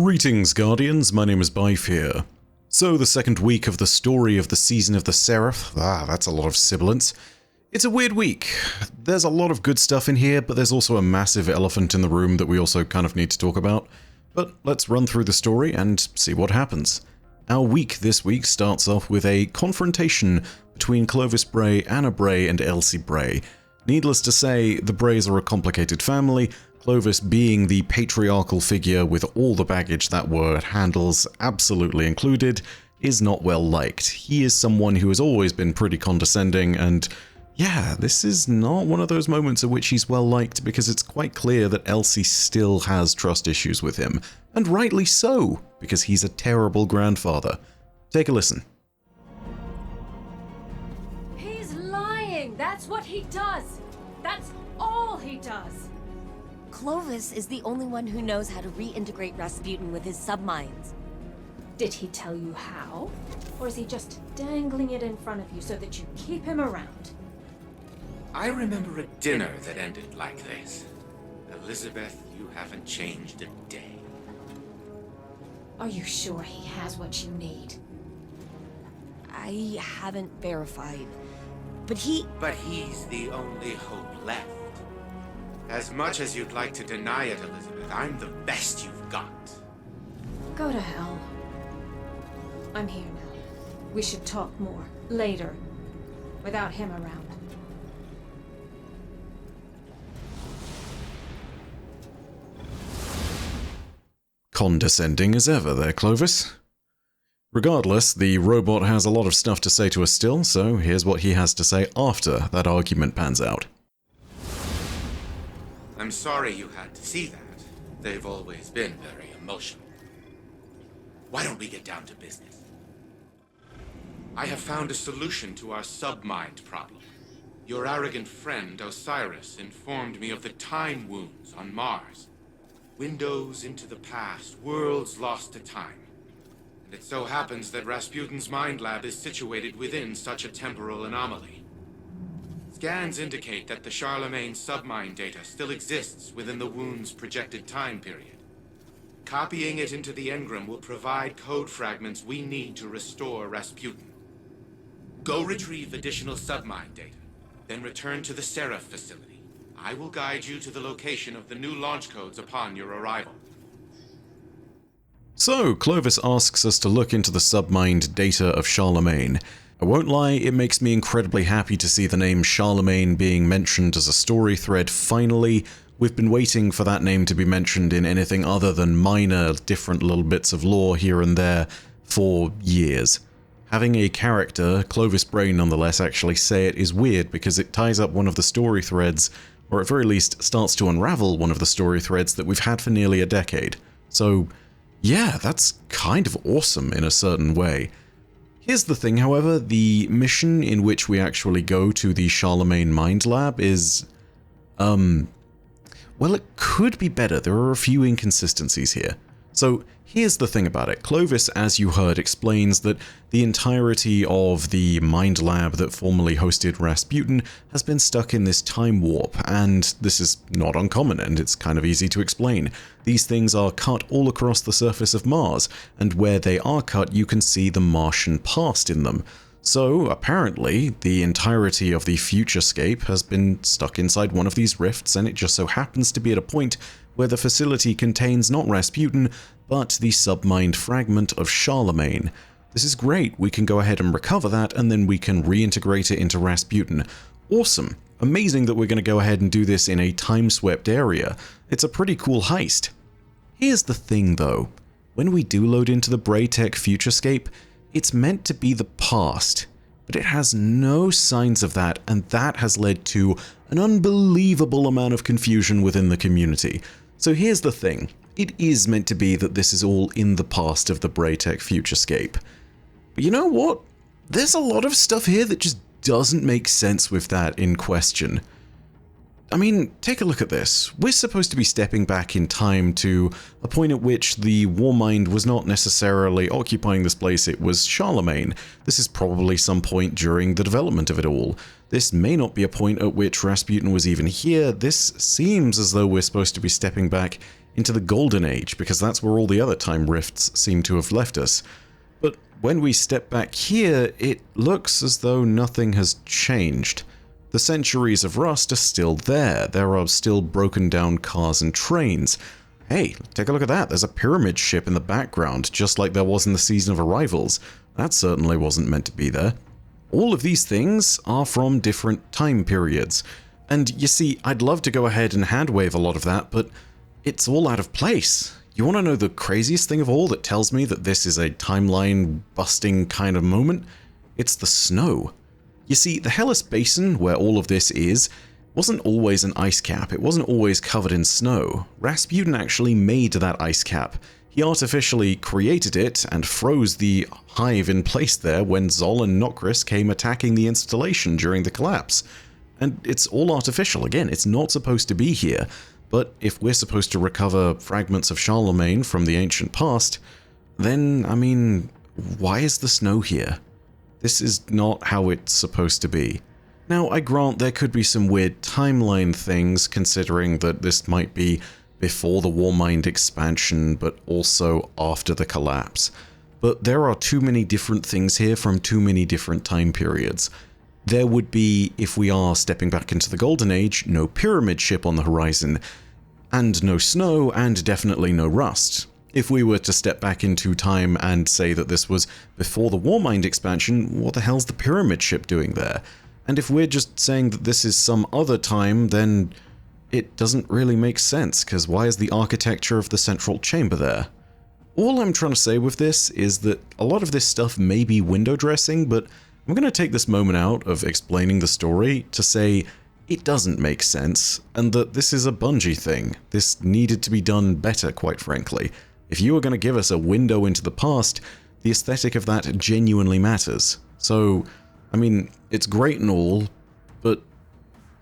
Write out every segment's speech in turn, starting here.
Greetings, Guardians, my name is Bife here. So, the second week of the story of the Season of the Seraph. That's a lot of sibilance. It's a weird week. There's a lot of good stuff in here, but there's also a massive elephant in the room that we also kind of need to talk about. But let's run through the story and see what happens. Our week this week starts off with a confrontation between Clovis Bray, Anna Bray, and Elsie Bray. Needless to say, the Brays are a complicated family, Clovis being the patriarchal figure with all the baggage that word handles absolutely included, is not well liked. He is someone who has always been pretty condescending, and yeah, this is not one of those moments at which he's well liked because it's quite clear that Elsie still has trust issues with him, and rightly so, because he's a terrible grandfather. Take a listen. He's lying! That's what he does! That's all he does! Clovis is the only one who knows how to reintegrate Rasputin with his subminds. Did he tell you how? Or is he just dangling it in front of you so that you keep him around? I remember a dinner that ended like this. Elizabeth, you haven't changed a day. Are you sure he has what you need? I haven't verified, but But he's the only hope left. As much as you'd like to deny it, Elizabeth, I'm the best you've got. Go to hell. I'm here now. We should talk more. Later. Without him around. Condescending as ever there, Clovis. Regardless, the robot has a lot of stuff to say to us still, so here's what he has to say after that argument pans out. I'm sorry you had to see that. They've always been very emotional. Why don't we get down to business? I have found a solution to our submind problem. Your arrogant friend, Osiris, informed me of the time wounds on Mars. Windows into the past, worlds lost to time. And it so happens that Rasputin's mind lab is situated within such a temporal anomaly. Scans indicate that the Charlemagne submind data still exists within the wound's projected time period. Copying it into the engram will provide code fragments we need to restore Rasputin. Go retrieve additional submind data, then return to the Seraph facility. I will guide you to the location of the new launch codes upon your arrival. So, Clovis asks us to look into the submind data of Charlemagne. I won't lie, it makes me incredibly happy to see the name Charlemagne being mentioned as a story thread finally. We've been waiting for that name to be mentioned in anything other than minor, different little bits of lore here and there for years. Having a character, Clovis Bray nonetheless, actually say it is weird because it ties up one of the story threads, or at very least starts to unravel one of the story threads that we've had for nearly a decade. So, yeah, that's kind of awesome in a certain way. Here's the thing, however, the mission in which we actually go to the Charlemagne Mind Lab is, well, it could be better. There are a few inconsistencies here. So here's the thing about it. Clovis, as you heard, explains that the entirety of the Mind Lab that formerly hosted Rasputin has been stuck in this time warp, and this is not uncommon, and it's kind of easy to explain. These things are cut all across the surface of Mars, and where they are cut, you can see the Martian past in them. So, apparently, the entirety of the Futurescape has been stuck inside one of these rifts, and it just so happens to be at a point where the facility contains not Rasputin, but the submind fragment of Charlemagne. This is great, we can go ahead and recover that, and then we can reintegrate it into Rasputin. Awesome. Amazing that we're going to go ahead and do this in a time-swept area. It's a pretty cool heist. Here's the thing, though. When we do load into the Braytech Futurescape, it's meant to be the past, but it has no signs of that, and that has led to an unbelievable amount of confusion within the community. So here's the thing. It is meant to be that this is all in the past of the Braytech Futurescape. But you know what? There's a lot of stuff here that just doesn't make sense with that in question. I mean, take a look at this. We're supposed to be stepping back in time to a point at which the Warmind was not necessarily occupying this place, it was Charlemagne. This is probably some point during the development of it all. This may not be a point at which Rasputin was even here. This seems as though we're supposed to be stepping back into the Golden Age, because that's where all the other time rifts seem to have left us. But when we step back here, it looks as though nothing has changed. The centuries of rust are still there. There are still broken down cars and trains. Hey, take a look at that. There's a pyramid ship in the background, just like there was in the Season of Arrivals. That certainly wasn't meant to be there. All of these things are from different time periods. And you see, I'd love to go ahead and handwave a lot of that, but it's all out of place. You want to know the craziest thing of all that tells me that this is a timeline-busting kind of moment? It's the snow. You see, the Hellas Basin, where all of this is, wasn't always an ice cap. It wasn't always covered in snow. Rasputin actually made that ice cap. He artificially created it and froze the hive in place there when Zol and Nokris came attacking the installation during the collapse. And it's all artificial. Again, it's not supposed to be here. But if we're supposed to recover fragments of Charlemagne from the ancient past, then, I mean, why is the snow here? This is not how it's supposed to be. Now, I grant there could be some weird timeline things, considering that this might be before the Warmind expansion, but also after the collapse. But there are too many different things here from too many different time periods. There would be, if we are stepping back into the Golden Age, no pyramid ship on the horizon, and no snow, and definitely no rust. If we were to step back into time and say that this was before the Warmind expansion, what the hell's the pyramid ship doing there? And if we're just saying that this is some other time, then it doesn't really make sense, because why is the architecture of the central chamber there? All I'm trying to say with this is that a lot of this stuff may be window dressing, but I'm going to take this moment out of explaining the story to say it doesn't make sense, and that this is a Bungie thing. This needed to be done better, quite frankly. If you were going to give us a window into the past, the aesthetic of that genuinely matters. So, I mean, it's great and all, but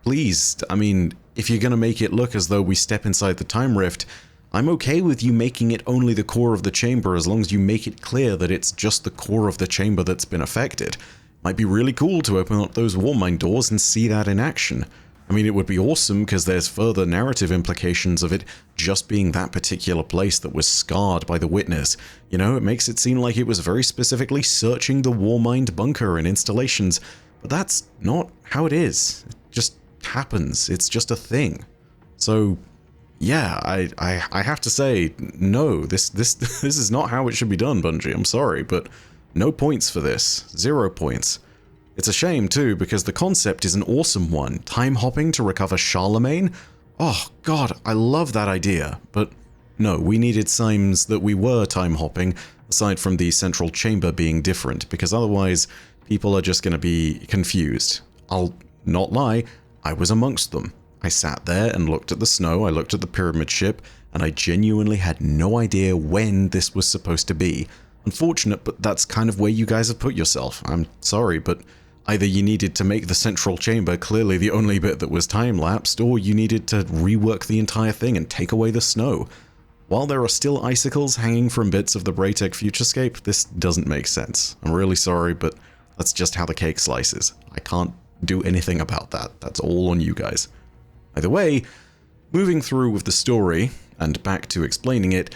please, I mean, if you're going to make it look as though we step inside the time rift, I'm okay with you making it only the core of the chamber as long as you make it clear that it's just the core of the chamber that's been affected. Might be really cool to open up those Warmind doors and see that in action. I mean, it would be awesome because there's further narrative implications of it just being that particular place that was scarred by the Witness. You know, it makes it seem like it was very specifically searching the Warmind bunker and installations, but that's not how it is. It just happens. It's just a thing. So, yeah, I have to say, no, this is not how it should be done, Bungie. I'm sorry, but no points for this. 0 points. It's a shame, too, because the concept is an awesome one. Time hopping to recover Charlemagne? Oh, God, I love that idea. But no, we needed signs that we were time hopping, aside from the central chamber being different, because otherwise people are just going to be confused. I'll not lie, I was amongst them. I sat there and looked at the snow, I looked at the pyramid ship, and I genuinely had no idea when this was supposed to be. Unfortunate, but that's kind of where you guys have put yourself. I'm sorry, but either you needed to make the central chamber clearly the only bit that was time-lapsed, or you needed to rework the entire thing and take away the snow. While there are still icicles hanging from bits of the Braytech Futurescape, this doesn't make sense. I'm really sorry, but that's just how the cake slices. I can't do anything about that. That's all on you guys. Either way, moving through with the story, and back to explaining it,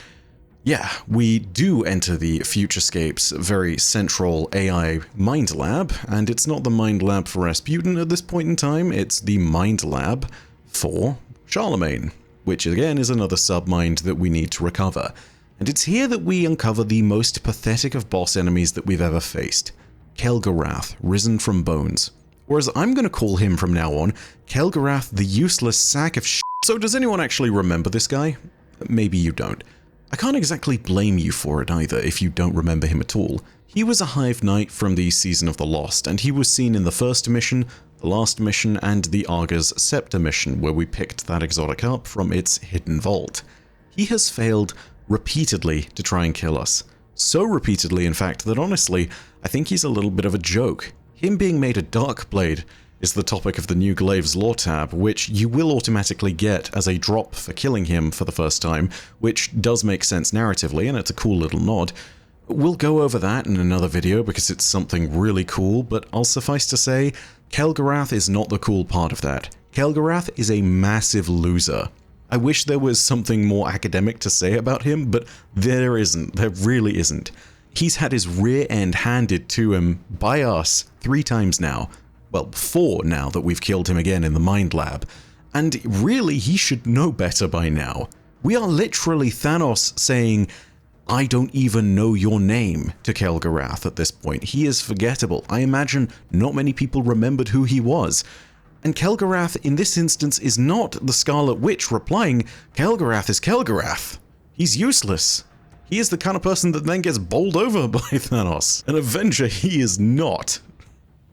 yeah, we do enter the Futurescape's very central AI mind lab, and it's not the mind lab for Rasputin at this point in time, it's the mind lab for Charlemagne, which again is another submind that we need to recover. And it's here that we uncover the most pathetic of boss enemies that we've ever faced, Kel'Garath, risen from bones. Or as I'm going to call him from now on, Kel'Garath the useless sack of shit. So does anyone actually remember this guy? Maybe you don't. I can't exactly blame you for it either if you don't remember him at all. He was a Hive Knight from the Season of the Lost, and he was seen in the first mission, the last mission, and the Arga's Scepter mission, where we picked that exotic up from its hidden vault. He has failed repeatedly to try and kill us. So repeatedly, in fact, that honestly, I think he's a little bit of a joke. Him being made a Darkblade is the topic of the new Glaive's Lore tab, which you will automatically get as a drop for killing him for the first time, which does make sense narratively, and it's a cool little nod. We'll go over that in another video because it's something really cool, but I'll suffice to say, Kel'Garath is not the cool part of that. Kel'Garath is a massive loser. I wish there was something more academic to say about him, but there isn't. There really isn't. He's had his rear end handed to him by us 3 times now. Well, 4 now that we've killed him again in the Mind Lab. And really, he should know better by now. We are literally Thanos saying, "I don't even know your name," to Kel'Garath at this point. He is forgettable. I imagine not many people remembered who he was. And Kel'Garath, in this instance, is not the Scarlet Witch replying, Kel'Garath is Kel'Garath. He's useless. He is the kind of person that then gets bowled over by Thanos. An Avenger he is not.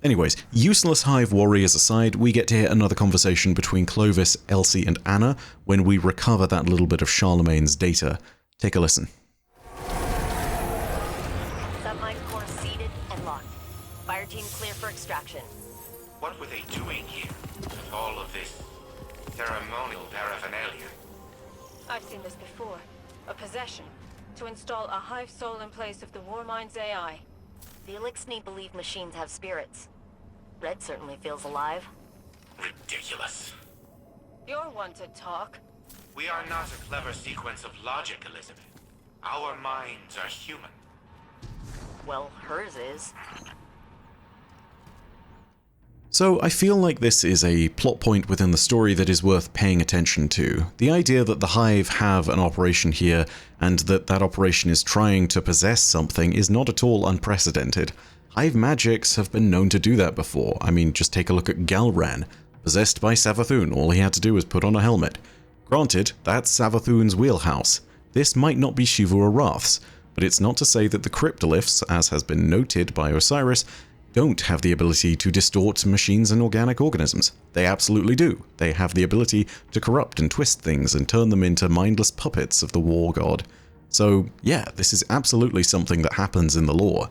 Anyways, useless Hive warriors aside, we get to hear another conversation between Clovis, Elsie, and Anna when we recover that little bit of Charlemagne's data. Take a listen. Submine core seated and locked. Fire team clear for extraction. What were they doing here? With all of this ceremonial paraphernalia? I've seen this before. A possession. To install a Hive soul in place of the Warmind's AI. Felix need believe machines have spirits. Red certainly feels alive. Ridiculous. You're one to talk. We are not a clever sequence of logic, Elizabeth. Our minds are human. Well, hers is. So I feel like this is a plot point within the story that is worth paying attention to. The idea that the Hive have an operation here and that that operation is trying to possess something is not at all unprecedented. Hive magics have been known to do that before. I mean, just take a look at Galran, possessed by Savathun. All he had to do was put on a helmet. Granted, that's Savathun's wheelhouse. This might not be Xivu Arath's, but it's not to say that the cryptoliths, as has been noted by Osiris, don't have the ability to distort machines and organic organisms. They absolutely do. They have the ability to corrupt and twist things and turn them into mindless puppets of the war god. So yeah, this is absolutely something that happens in the lore.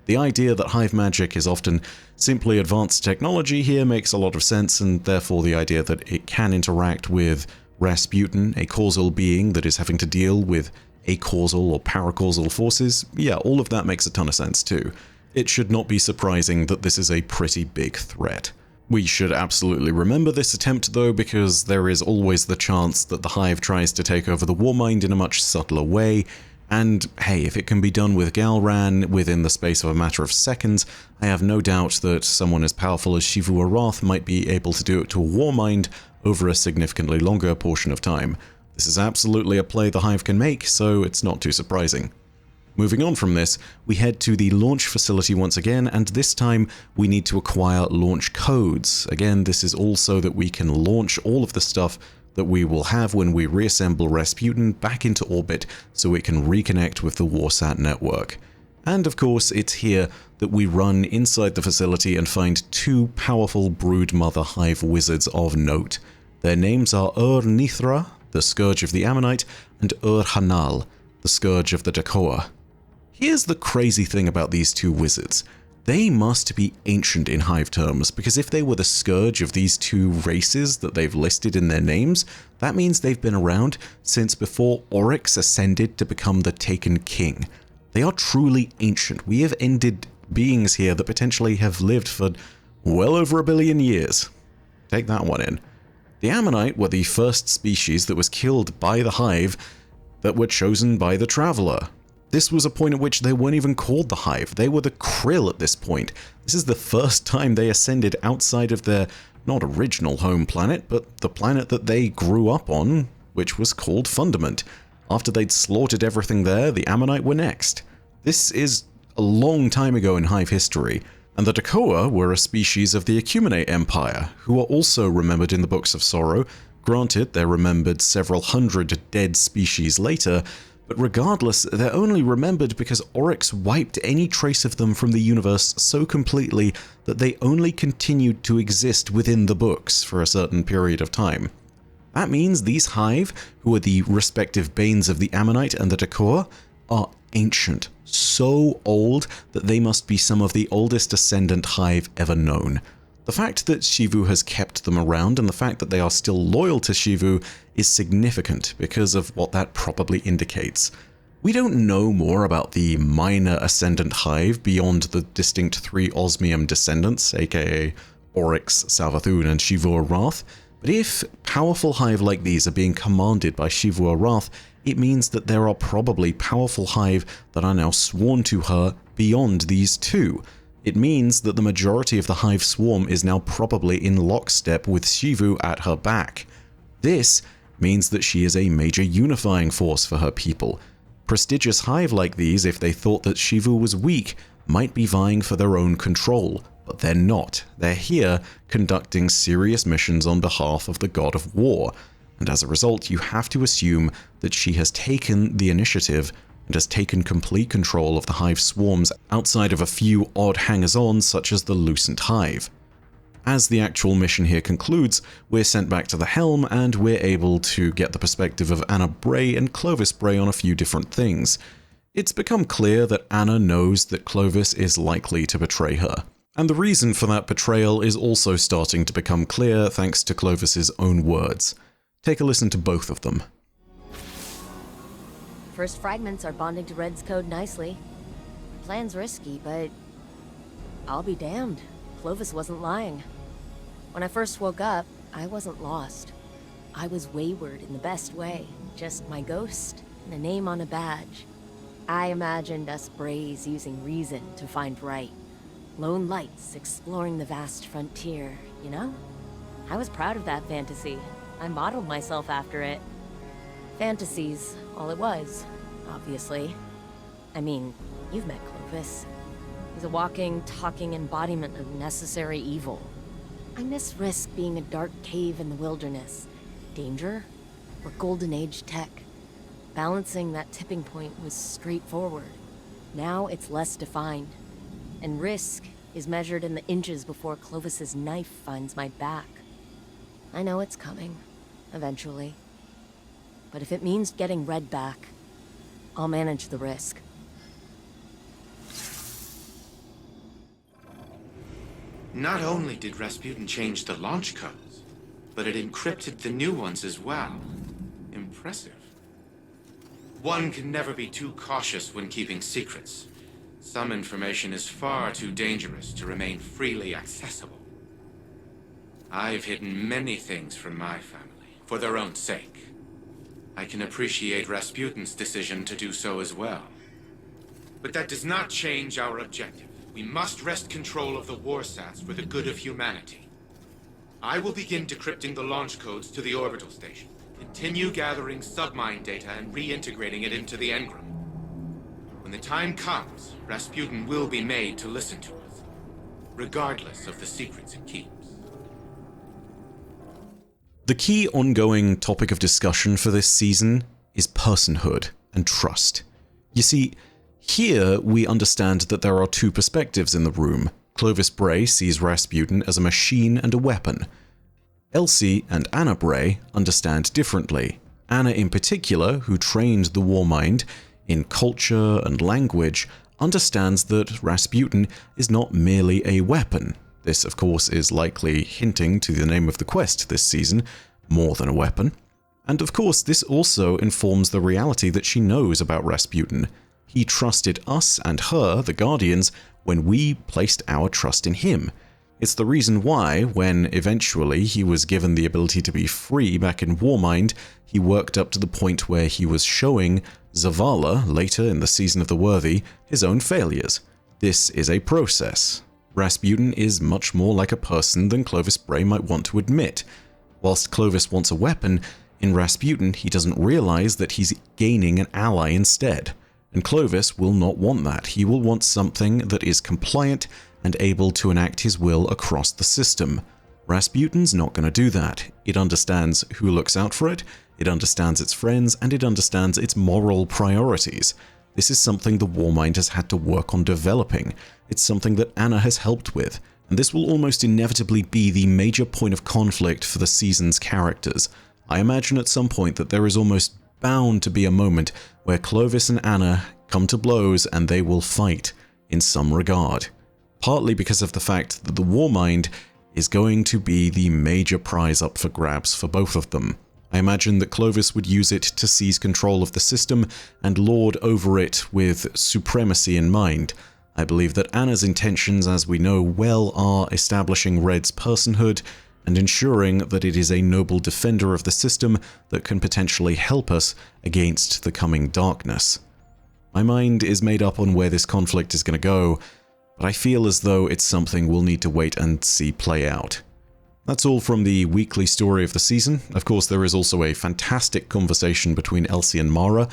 The idea that Hive magic is often simply advanced technology here makes a lot of sense, and therefore the idea that it can interact with Rasputin, a causal being that is having to deal with acausal or paracausal forces, yeah, all of that makes a ton of sense too. It should not be surprising that this is a pretty big threat. We should absolutely remember this attempt though, because there is always the chance that the Hive tries to take over the Warmind in a much subtler way, and hey, if it can be done with Galran within the space of a matter of seconds, I have no doubt that someone as powerful as Xivu Arath might be able to do it to a Warmind over a significantly longer portion of time. This is absolutely a play the Hive can make, so it's not too surprising. Moving on from this, we head to the launch facility once again, and this time we need to acquire launch codes. Again, this is also that we can launch all of the stuff that we will have when we reassemble Rasputin back into orbit so it can reconnect with the Warsat network. And of course, it's here that we run inside the facility and find 2 powerful Broodmother Hive wizards of note. Their names are Nithra, the Scourge of the Ammonite, and Hanal, the Scourge of the Dakoa. Here's the crazy thing about these 2 wizards. They must be ancient in Hive terms, because if they were the Scourge of these 2 races that they've listed in their names, that means they've been around since before Oryx ascended to become the Taken King. They are truly ancient. We have ended beings here that potentially have lived for well over 1 billion years. Take that one in. The Ammonite were the first species that was killed by the Hive that were chosen by the Traveler. This was a point at which they weren't even called the Hive. They were the Krill at this point. This is the first time they ascended outside of their, not original home planet, but the planet that they grew up on, which was called Fundament. After they'd slaughtered everything there, the Ammonite were next. This is a long time ago in Hive history, and the Dakoa were a species of the Acumenate Empire, who are also remembered in the Books of Sorrow. Granted, they're remembered several hundred dead species later, but regardless, they're only remembered because Oryx wiped any trace of them from the universe so completely that they only continued to exist within the books for a certain period of time. That means these Hive, who are the respective banes of the Ammonite and the Dakoa, are ancient, so old that they must be some of the oldest ascendant Hive ever known. The fact that Xivu has kept them around and the fact that they are still loyal to Xivu is significant because of what that probably indicates. We don't know more about the minor ascendant Hive beyond the distinct 3 Osmium descendants, aka Oryx, Savathun, and Xivu Arath, But if powerful Hive like these are being commanded by Xivu Arath, it means that there are probably powerful Hive that are now sworn to her beyond these two. It means that the majority of the Hive swarm is now probably in lockstep with Xivu at her back. This means that she is a major unifying force for her people. Prestigious Hive like these, if they thought that Xivu was weak, might be vying for their own control, but they're not. They're here conducting serious missions on behalf of the God of War, and as a result you have to assume that she has taken the initiative and has taken complete control of the Hive swarms outside of a few odd hangers-on such as the Lucent Hive. As the actual mission here concludes, we're sent back to the helm and we're able to get the perspective of Anna Bray and Clovis Bray on a few different things. It's become clear that Anna knows that Clovis is likely to betray her. And the reason for that betrayal is also starting to become clear thanks to Clovis's own words. Take a listen to both of them. First fragments are bonding to Red's code nicely. Plan's risky, but I'll be damned. Clovis wasn't lying. When I first woke up, I wasn't lost. I was wayward in the best way. Just my ghost and a name on a badge. I imagined us Brays using reason to find right. Lone lights exploring the vast frontier, you know? I was proud of that fantasy. I modeled myself after it. Fantasy's all it was, obviously. I mean, you've met Clovis. He's a walking, talking embodiment of necessary evil. I miss Risk being a dark cave in the wilderness. Danger, or Golden Age tech. Balancing that tipping point was straightforward. Now it's less defined. And Risk is measured in the inches before Clovis's knife finds my back. I know it's coming, eventually. But if it means getting Red back, I'll manage the risk. Not only did Rasputin change the launch codes, but it encrypted the new ones as well. Impressive. One can never be too cautious when keeping secrets. Some information is far too dangerous to remain freely accessible. I've hidden many things from my family, for their own sake. I can appreciate Rasputin's decision to do so as well. But that does not change our objective. We must wrest control of the Warsats for the good of humanity. I will begin decrypting the launch codes to the orbital station. Continue gathering submine data and reintegrating it into the Engram. When the time comes, Rasputin will be made to listen to us, regardless of the secrets it keeps. The key ongoing topic of discussion for this season is personhood and trust. You see, here we understand that there are two perspectives in the room. Clovis Bray sees Rasputin as a machine and a weapon. Elsie and Anna Bray understand differently. Anna in particular, who trained the Warmind in culture and language, understands that Rasputin is not merely a weapon. This, of course, is likely hinting to the name of the quest this season, more than a weapon. And of course, this also informs the reality that she knows about Rasputin. He trusted us and her, the Guardians, when we placed our trust in him. It's the reason why, when eventually he was given the ability to be free back in Warmind, he worked up to the point where he was showing Zavala, later in the Season of the Worthy, his own failures. This is a process. Rasputin is much more like a person than Clovis Bray might want to admit. Whilst Clovis wants a weapon, in Rasputin he doesn't realize that he's gaining an ally instead. And Clovis will not want that. He will want something that is compliant and able to enact his will across the system. Rasputin's not going to do that. It understands who looks out for it, it understands its friends, and it understands its moral priorities. This is something the Warmind has had to work on developing. It's something that Anna has helped with, and this will almost inevitably be the major point of conflict for the season's characters. I imagine at some point that there is almost bound to be a moment where Clovis and Anna come to blows and they will fight in some regard. Partly because of the fact that the Warmind is going to be the major prize up for grabs for both of them. I imagine that Clovis would use it to seize control of the system and lord over it with supremacy in mind. I believe that Anna's intentions, as we know well, are establishing Red's personhood and ensuring that it is a noble defender of the system that can potentially help us against the coming darkness. My mind is made up on where this conflict is going to go, but I feel as though it's something we'll need to wait and see play out. That's all from the weekly story of the season. Of course, there is also a fantastic conversation between Elsie and Mara.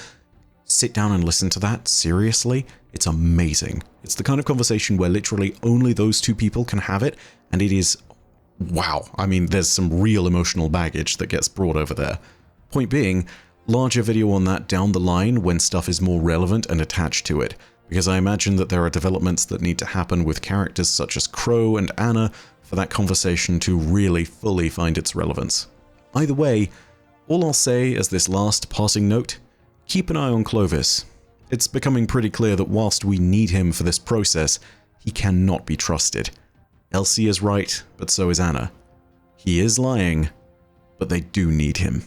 Sit down and listen to that, seriously? It's amazing. It's the kind of conversation where literally only those two people can have it, and it is wow. I mean, there's some real emotional baggage that gets brought over there. Point being, larger video on that down the line when stuff is more relevant and attached to it, because I imagine that there are developments that need to happen with characters such as Crow and Anna for that conversation to really fully find its relevance. Either way, all I'll say as this last passing note, keep an eye on Clovis. It's becoming pretty clear that whilst we need him for this process, he cannot be trusted. Elsie is right, but so is Anna. He is lying, but they do need him.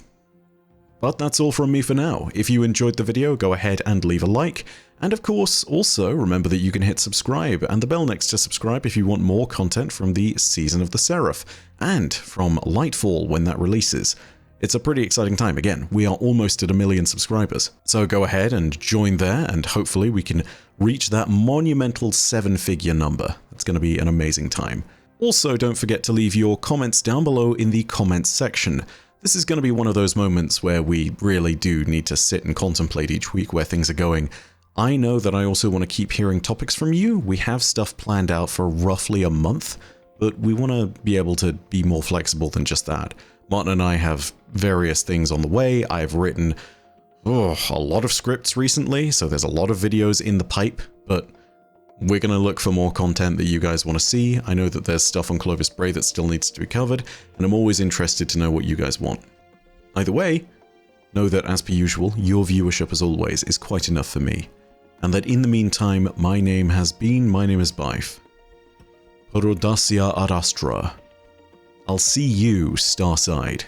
But that's all from me for now. If you enjoyed the video, go ahead and leave a like. And of course, also remember that you can hit subscribe and the bell next to subscribe if you want more content from the Season of the Seraph, and from Lightfall when that releases. It's a pretty exciting time. Again, we are almost at 1 million subscribers. So go ahead and join there, and hopefully we can reach that monumental 7-figure number. It's going to be an amazing time. Also, don't forget to leave your comments down below in the comments section. This is going to be one of those moments where we really do need to sit and contemplate each week where things are going. I know that I also want to keep hearing topics from you. We have stuff planned out for roughly a month, but we want to be able to be more flexible than just that. Martin and I have various things on the way. I've written a lot of scripts recently, so there's a lot of videos in the pipe, but we're going to look for more content that you guys want to see. I know that there's stuff on Clovis Bray that still needs to be covered, and I'm always interested to know what you guys want. Either way, know that as per usual, your viewership as always is quite enough for me, and that in the meantime, my name is Byf. Perodacia ad Astra. I'll see you, Starside.